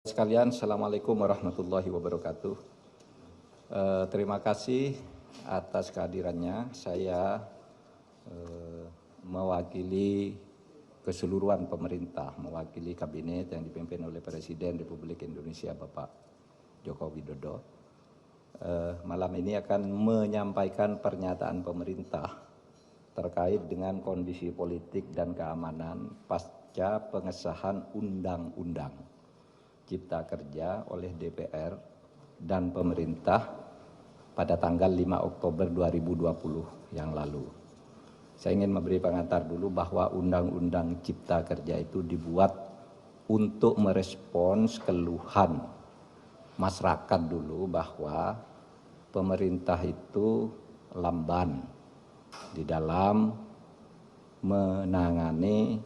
Sekalian, Assalamualaikum warahmatullahi wabarakatuh. Terima kasih atas kehadirannya. Saya mewakili keseluruhan pemerintah, mewakili kabinet yang dipimpin oleh Presiden Republik Indonesia Bapak Joko Widodo. Malam ini akan menyampaikan pernyataan pemerintah terkait dengan kondisi politik dan keamanan pasca pengesahan Undang-Undang Cipta Kerja oleh DPR dan pemerintah pada tanggal 5 Oktober 2020 yang lalu. Saya ingin memberi pengantar dulu bahwa Undang-Undang Cipta Kerja itu dibuat untuk merespons keluhan masyarakat dulu bahwa pemerintah itu lamban di dalam menangani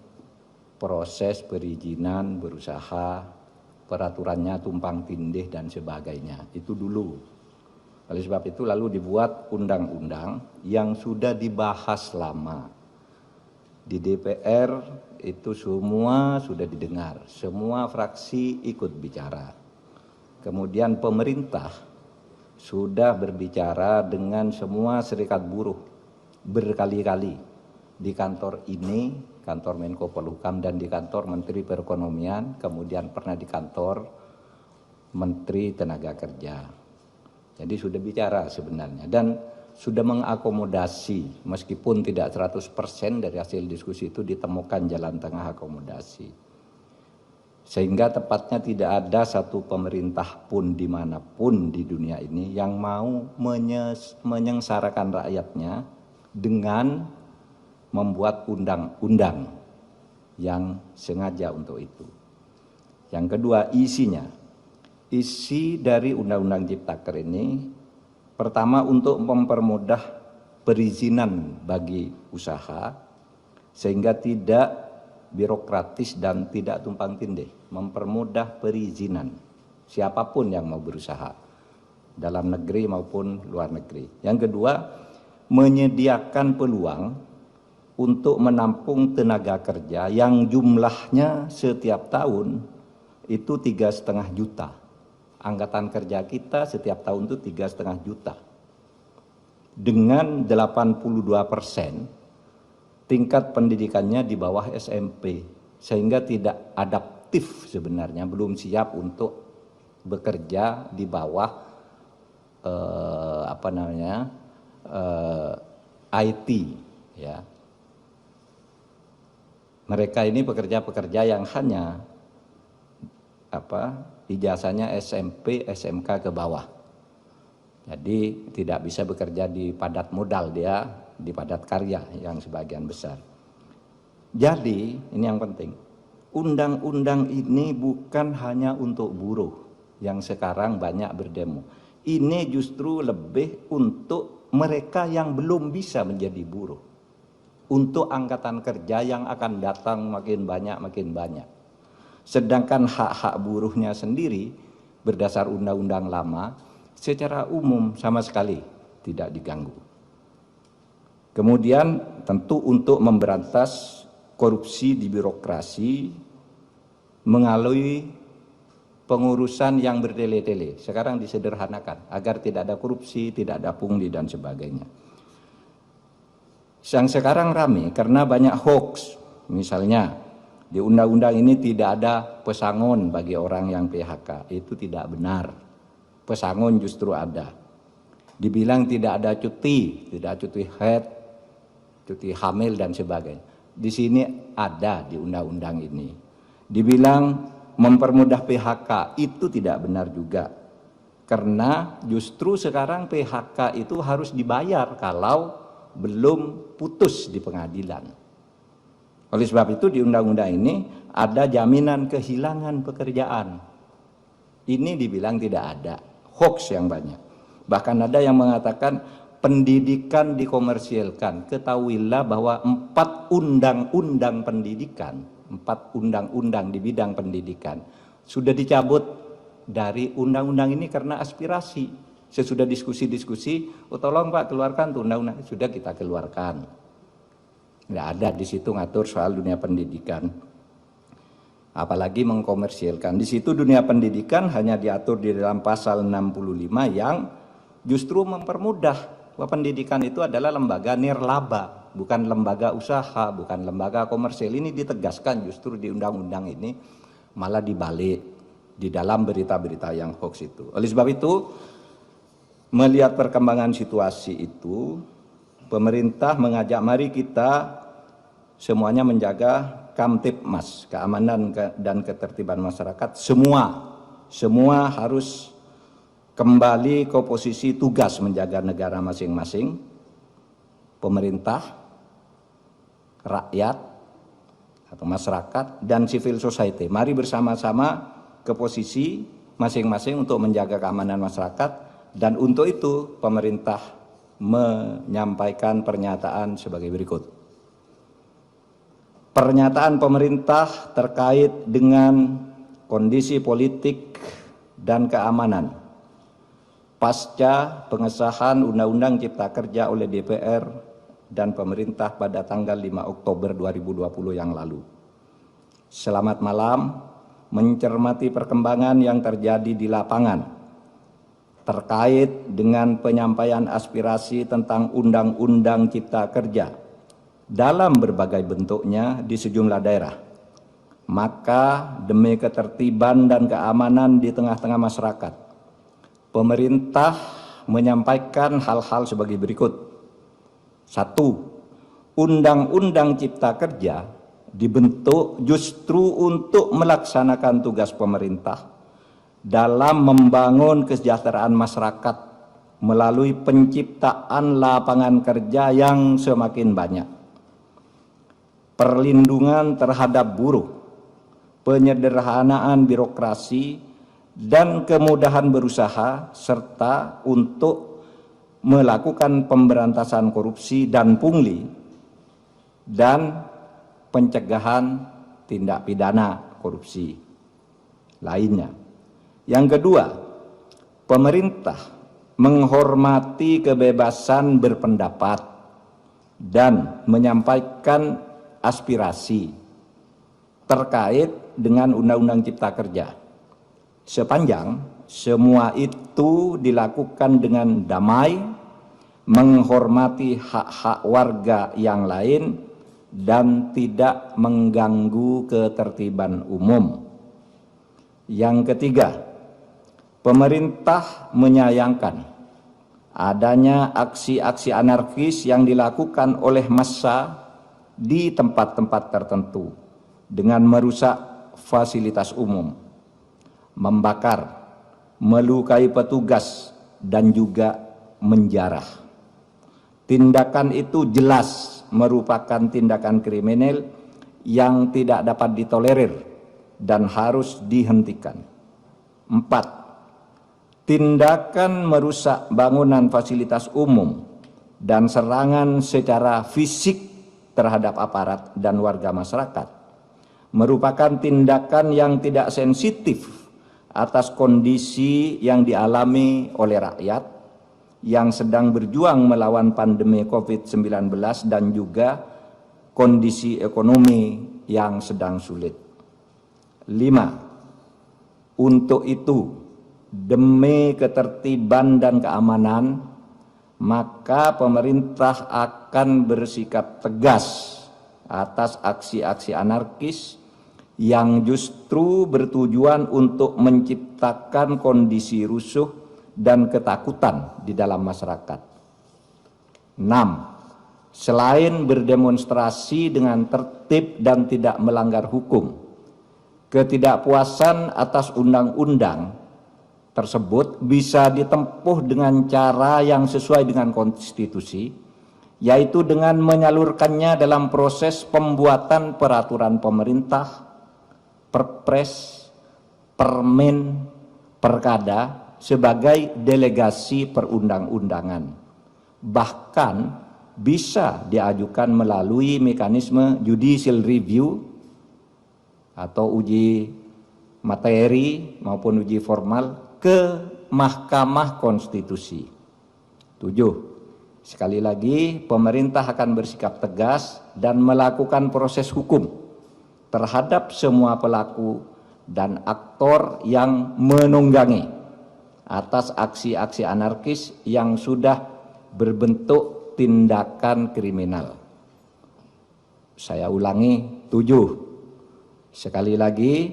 proses perizinan berusaha, peraturannya tumpang tindih dan sebagainya. Itu dulu. Oleh sebab itu lalu dibuat undang-undang yang sudah dibahas lama. Di DPR itu semua sudah didengar, semua fraksi ikut bicara. Kemudian pemerintah sudah berbicara dengan semua serikat buruh berkali-kali di kantor ini, kantor Menko Polhukam, dan di kantor Menteri Perekonomian, kemudian pernah di kantor Menteri Tenaga Kerja. Jadi sudah bicara sebenarnya dan sudah mengakomodasi, meskipun tidak 100% dari hasil diskusi itu ditemukan jalan tengah akomodasi. Sehingga tepatnya tidak ada satu pemerintah pun dimanapun di dunia ini yang mau menyengsarakan rakyatnya dengan membuat undang-undang yang sengaja untuk itu. Yang kedua, isinya. Isi dari Undang-Undang Ciptaker ini pertama untuk mempermudah perizinan bagi usaha sehingga tidak birokratis dan tidak tumpang tindih, mempermudah perizinan siapapun yang mau berusaha dalam negeri maupun luar negeri. Yang kedua, menyediakan peluang untuk menampung tenaga kerja yang jumlahnya setiap tahun itu 3,5 juta. Angkatan kerja kita setiap tahun itu 3,5 juta. Dengan 82% tingkat pendidikannya di bawah SMP, sehingga tidak adaptif sebenarnya, belum siap untuk bekerja di bawah IT, ya. Mereka ini pekerja-pekerja yang hanya ijazahnya SMP, SMK ke bawah. Jadi tidak bisa bekerja di padat modal, dia di padat karya yang sebagian besar. Jadi ini yang penting. Undang-undang ini bukan hanya untuk buruh yang sekarang banyak berdemo. Ini justru lebih untuk mereka yang belum bisa menjadi buruh. Untuk angkatan kerja yang akan datang makin banyak. Sedangkan hak-hak buruhnya sendiri berdasar undang-undang lama secara umum sama sekali tidak diganggu. Kemudian tentu untuk memberantas korupsi di birokrasi melalui pengurusan yang bertele-tele. Sekarang disederhanakan agar tidak ada korupsi, tidak ada pungli dan sebagainya. Yang sekarang ramai karena banyak hoax. Misalnya di undang-undang ini tidak ada pesangon bagi orang yang PHK. Itu tidak benar. Pesangon justru ada. Dibilang tidak ada cuti, tidak cuti haid, cuti hamil dan sebagainya. Di sini ada di undang-undang ini. Dibilang mempermudah PHK, itu tidak benar juga. Karena justru sekarang PHK itu harus dibayar kalau belum putus di pengadilan. Oleh sebab itu di undang-undang ini ada jaminan kehilangan pekerjaan. Ini dibilang tidak ada, hoax yang banyak. Bahkan ada yang mengatakan pendidikan dikomersilkan. Ketahuilah bahwa 4 undang-undang pendidikan, 4 undang-undang di bidang pendidikan sudah dicabut dari undang-undang ini karena aspirasi. Sesudah diskusi-diskusi, tolong Pak keluarkan tuh undang-undang, sudah kita keluarkan. Nggak ada di situ ngatur soal dunia pendidikan. apalagi mengkomersilkan. Di situ dunia pendidikan hanya diatur di dalam pasal 65 yang justru mempermudah bahwa pendidikan itu adalah lembaga nirlaba, bukan lembaga usaha, bukan lembaga komersil. Ini ditegaskan justru di undang-undang ini, malah dibalik di dalam berita-berita yang hoax itu. Oleh sebab itu, melihat perkembangan situasi itu, pemerintah mengajak mari kita semuanya menjaga Kamtibmas, keamanan dan ketertiban masyarakat, semua harus kembali ke posisi tugas menjaga negara masing-masing, pemerintah, rakyat atau masyarakat, dan civil society. Mari bersama-sama ke posisi masing-masing untuk menjaga keamanan masyarakat, dan untuk itu pemerintah menyampaikan pernyataan sebagai berikut. Pernyataan pemerintah terkait dengan kondisi politik dan keamanan pasca pengesahan Undang-Undang Cipta Kerja oleh DPR dan pemerintah pada tanggal 5 Oktober 2020 yang lalu. Selamat malam, mencermati perkembangan yang terjadi di lapangan terkait dengan penyampaian aspirasi tentang Undang-Undang Cipta Kerja dalam berbagai bentuknya di sejumlah daerah. Maka demi ketertiban dan keamanan di tengah-tengah masyarakat, pemerintah menyampaikan hal-hal sebagai berikut. 1. Undang-Undang Cipta Kerja dibentuk justru untuk melaksanakan tugas pemerintah dalam membangun kesejahteraan masyarakat melalui penciptaan lapangan kerja yang semakin banyak, perlindungan terhadap buruh, penyederhanaan birokrasi, dan kemudahan berusaha, serta untuk melakukan pemberantasan korupsi dan pungli, dan pencegahan tindak pidana korupsi lainnya. Yang kedua, pemerintah menghormati kebebasan berpendapat dan menyampaikan aspirasi terkait dengan Undang-Undang Cipta Kerja, sepanjang semua itu dilakukan dengan damai, menghormati hak-hak warga yang lain, dan tidak mengganggu ketertiban umum. Yang ketiga, pemerintah menyayangkan adanya aksi-aksi anarkis yang dilakukan oleh massa di tempat-tempat tertentu dengan merusak fasilitas umum, membakar, melukai petugas, dan juga menjarah. Tindakan itu jelas merupakan tindakan kriminal yang tidak dapat ditolerir dan harus dihentikan. 4. Tindakan merusak bangunan fasilitas umum dan serangan secara fisik terhadap aparat dan warga masyarakat merupakan tindakan yang tidak sensitif atas kondisi yang dialami oleh rakyat yang sedang berjuang melawan pandemi COVID-19 dan juga kondisi ekonomi yang sedang sulit. 5. Untuk itu, demi ketertiban dan keamanan, maka pemerintah akan bersikap tegas atas aksi-aksi anarkis yang justru bertujuan untuk menciptakan kondisi rusuh dan ketakutan di dalam masyarakat. 6. Selain berdemonstrasi dengan tertib dan tidak melanggar hukum, ketidakpuasan atas undang-undang tersebut bisa ditempuh dengan cara yang sesuai dengan konstitusi, yaitu dengan menyalurkannya dalam proses pembuatan peraturan pemerintah, perpres, permen, perkada sebagai delegasi perundang-undangan. Bahkan bisa diajukan melalui mekanisme judicial review atau uji materi maupun uji formal ke Mahkamah Konstitusi. 7. Sekali lagi, pemerintah akan bersikap tegas dan melakukan proses hukum terhadap semua pelaku dan aktor yang menunggangi atas aksi-aksi anarkis yang sudah berbentuk tindakan kriminal. Saya ulangi, 7. Sekali lagi,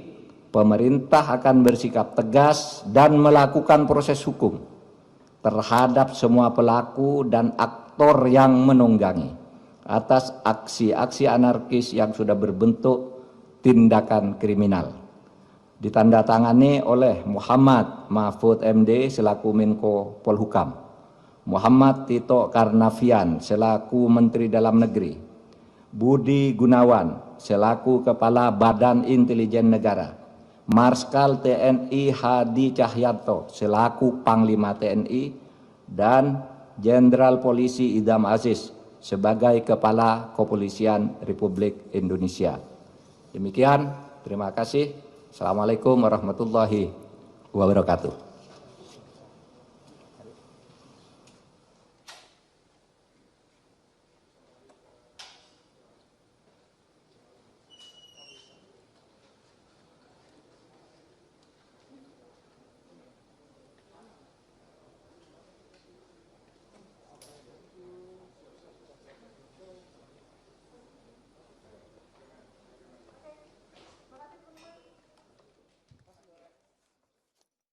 pemerintah akan bersikap tegas dan melakukan proses hukum terhadap semua pelaku dan aktor yang menunggangi atas aksi-aksi anarkis yang sudah berbentuk tindakan kriminal. Ditandatangani oleh Muhammad Mahfud MD selaku Menko Polhukam, Muhammad Tito Karnavian selaku Menteri Dalam Negeri, Budi Gunawan selaku Kepala Badan Intelijen Negara, Marskal TNI Hadi Cahyanto selaku Panglima TNI, dan Jenderal Polisi Idham Aziz sebagai Kepala Kepolisian Republik Indonesia. Demikian, terima kasih. Assalamualaikum warahmatullahi wabarakatuh.